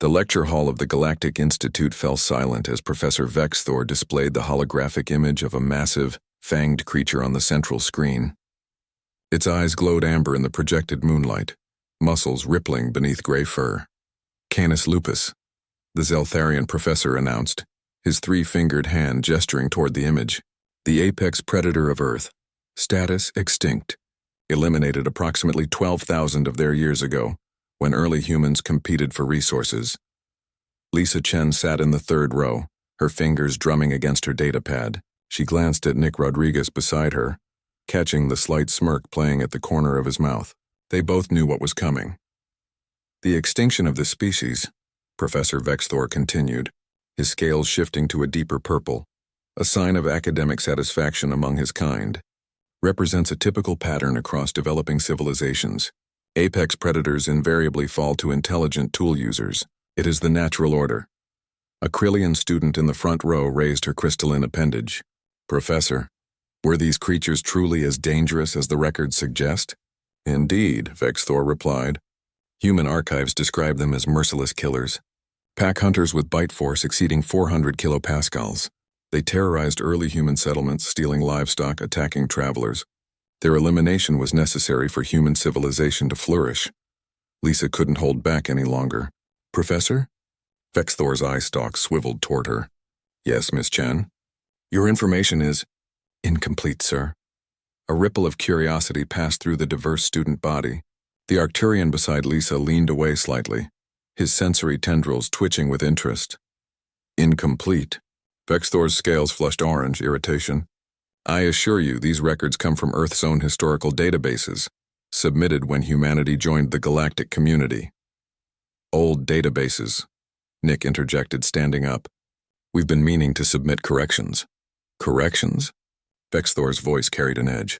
The lecture hall of the Galactic Institute fell silent as Professor Vexthor displayed the holographic image of a massive, fanged creature on the central screen. Its eyes glowed amber in the projected moonlight, muscles rippling beneath gray fur. Canis lupus, the Zeltharian professor announced, his three-fingered hand gesturing toward the image. The apex predator of Earth. Status extinct. Eliminated approximately 12,000 of their years ago, when early humans competed for resources. Lisa Chen sat in the third row, her fingers drumming against her datapad. She glanced at Nick Rodriguez beside her, catching the slight smirk playing at the corner of his mouth. They both knew what was coming. The extinction of this species, Professor Vexthor continued, his scales shifting to a deeper purple, a sign of academic satisfaction among his kind, represents a typical pattern across developing civilizations. Apex predators invariably fall to intelligent tool users. It is the natural order. A Krillian student in the front row raised her crystalline appendage. Professor, were these creatures truly as dangerous as the records suggest? Indeed, Vexthor replied. Human archives describe them as merciless killers. Pack hunters with bite force exceeding 400 kilopascals. They terrorized early human settlements, stealing livestock, attacking travelers. Their elimination was necessary for human civilization to flourish. Lisa couldn't hold back any longer. Professor? Vexthor's eye stalks swiveled toward her. Yes, Miss Chen. Your information is incomplete, sir. A ripple of curiosity passed through the diverse student body. The Arcturian beside Lisa leaned away slightly, his sensory tendrils twitching with interest. Incomplete. Vexthor's scales flushed orange, irritation. I assure you, these records come from Earth's own historical databases, submitted when humanity joined the galactic community. Old databases, Nick interjected, standing up. We've been meaning to submit corrections. Corrections? Vexthor's voice carried an edge.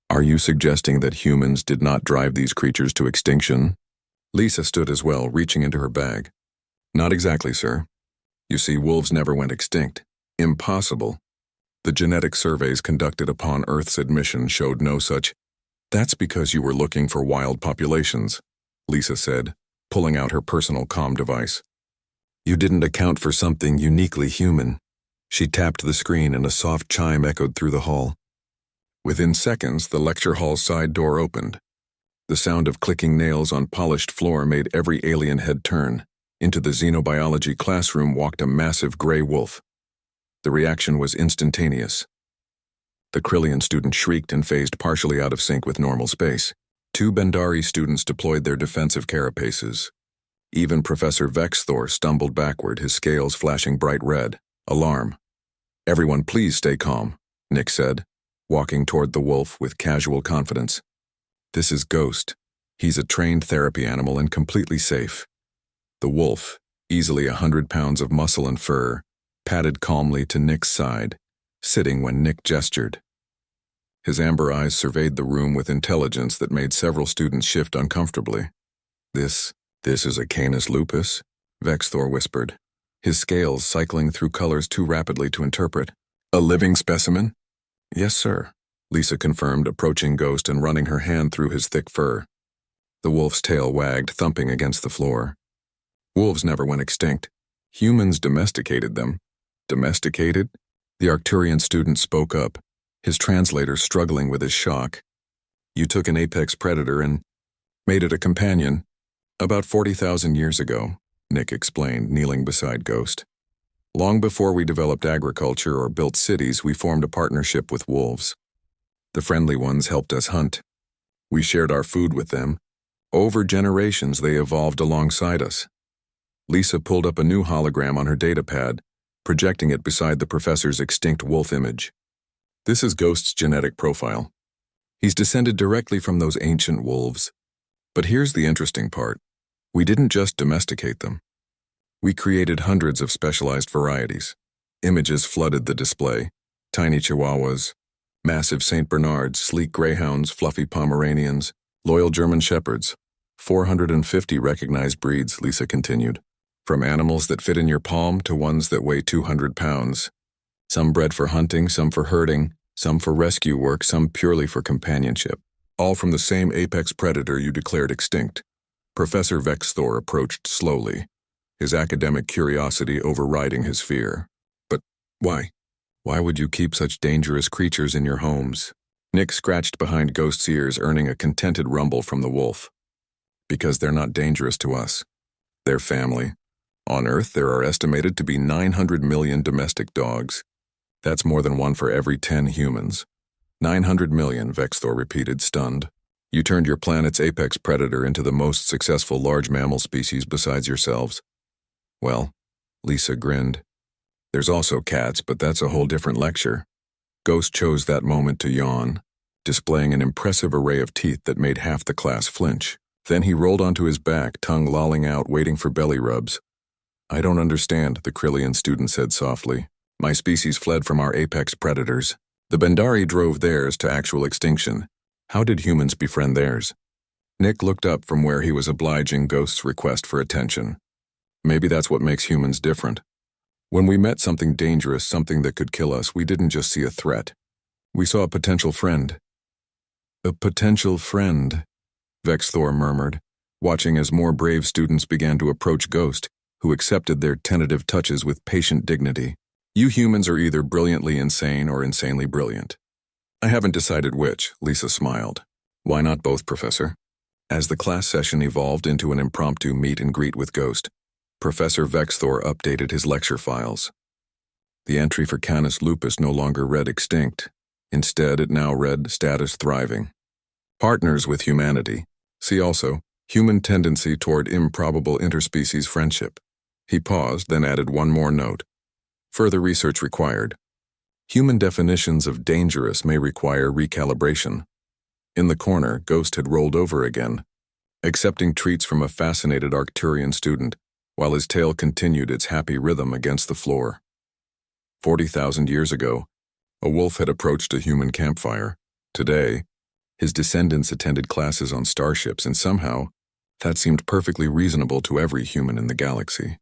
Are you suggesting that humans did not drive these creatures to extinction? Lisa stood as well, reaching into her bag. Not exactly, sir. You see, wolves never went extinct. Impossible. The genetic surveys conducted upon Earth's admission showed no such. That's because you were looking for wild populations, Lisa said, pulling out her personal comm device. You didn't account for something uniquely human. She tapped the screen and a soft chime echoed through the hall. Within seconds, the lecture hall's side door opened. The sound of clicking nails on polished floor made every alien head turn. Into the xenobiology classroom walked a massive gray wolf. The reaction was instantaneous. The Krillian student shrieked and phased partially out of sync with normal space. Two Bendari students deployed their defensive carapaces. Even Professor Vexthor stumbled backward, his scales flashing bright red. Alarm. Everyone please stay calm, Nick said, walking toward the wolf with casual confidence. This is Ghost. He's a trained therapy animal and completely safe. The wolf, easily 100 pounds of muscle and fur, padded calmly to Nick's side, sitting when Nick gestured. His amber eyes surveyed the room with intelligence that made several students shift uncomfortably. This is a Canis lupus, Vexthor whispered, his scales cycling through colors too rapidly to interpret. A living specimen? Yes, sir, Lisa confirmed, approaching Ghost and running her hand through his thick fur. The wolf's tail wagged, thumping against the floor. Wolves never went extinct. Humans domesticated them. Domesticated? The Arcturian student spoke up, his translator struggling with his shock. You took an apex predator and made it a companion. About 40,000 years ago, Nick explained, kneeling beside Ghost. Long before we developed agriculture or built cities, we formed a partnership with wolves. The friendly ones helped us hunt. We shared our food with them. Over generations, they evolved alongside us. Lisa pulled up a new hologram on her datapad, projecting it beside the professor's extinct wolf image. This is Ghost's genetic profile. He's descended directly from those ancient wolves. But here's the interesting part. We didn't just domesticate them. We created hundreds of specialized varieties. Images flooded the display. Tiny Chihuahuas, massive St. Bernards, sleek greyhounds, fluffy Pomeranians, loyal German Shepherds. 450 recognized breeds, Lisa continued. From animals that fit in your palm to ones that weigh 200 pounds. Some bred for hunting, some for herding, some for rescue work, some purely for companionship. All from the same apex predator you declared extinct. Professor Vexthor approached slowly, his academic curiosity overriding his fear. But why? Why would you keep such dangerous creatures in your homes? Nick scratched behind Ghost's ears, earning a contented rumble from the wolf. Because they're not dangerous to us. They're family. On Earth, there are estimated to be 900 million domestic dogs. That's more than one for every 10 humans. 900 million, Vexthor repeated, stunned. You turned your planet's apex predator into the most successful large mammal species besides yourselves. Well, Lisa grinned. There's also cats, but that's a whole different lecture. Ghost chose that moment to yawn, displaying an impressive array of teeth that made half the class flinch. Then he rolled onto his back, tongue lolling out, waiting for belly rubs. I don't understand, the Krillian student said softly. My species fled from our apex predators. The Bendari drove theirs to actual extinction. How did humans befriend theirs? Nick looked up from where he was obliging Ghost's request for attention. Maybe that's what makes humans different. When we met something dangerous, something that could kill us, we didn't just see a threat. We saw a potential friend. A potential friend, Vexthor murmured, watching as more brave students began to approach Ghost, who accepted their tentative touches with patient dignity. You humans are either brilliantly insane or insanely brilliant. I haven't decided which, Lisa smiled. Why not both, Professor? As the class session evolved into an impromptu meet and greet with Ghost, Professor Vexthor updated his lecture files. The entry for Canis lupus no longer read extinct. Instead, it now read status thriving. Partners with humanity. See also, human tendency toward improbable interspecies friendship. He paused, then added one more note. Further research required. Human definitions of dangerous may require recalibration. In the corner, Ghost had rolled over again, accepting treats from a fascinated Arcturian student, while his tail continued its happy rhythm against the floor. 40,000 years ago, a wolf had approached a human campfire. Today, his descendants attended classes on starships, and somehow, that seemed perfectly reasonable to every human in the galaxy.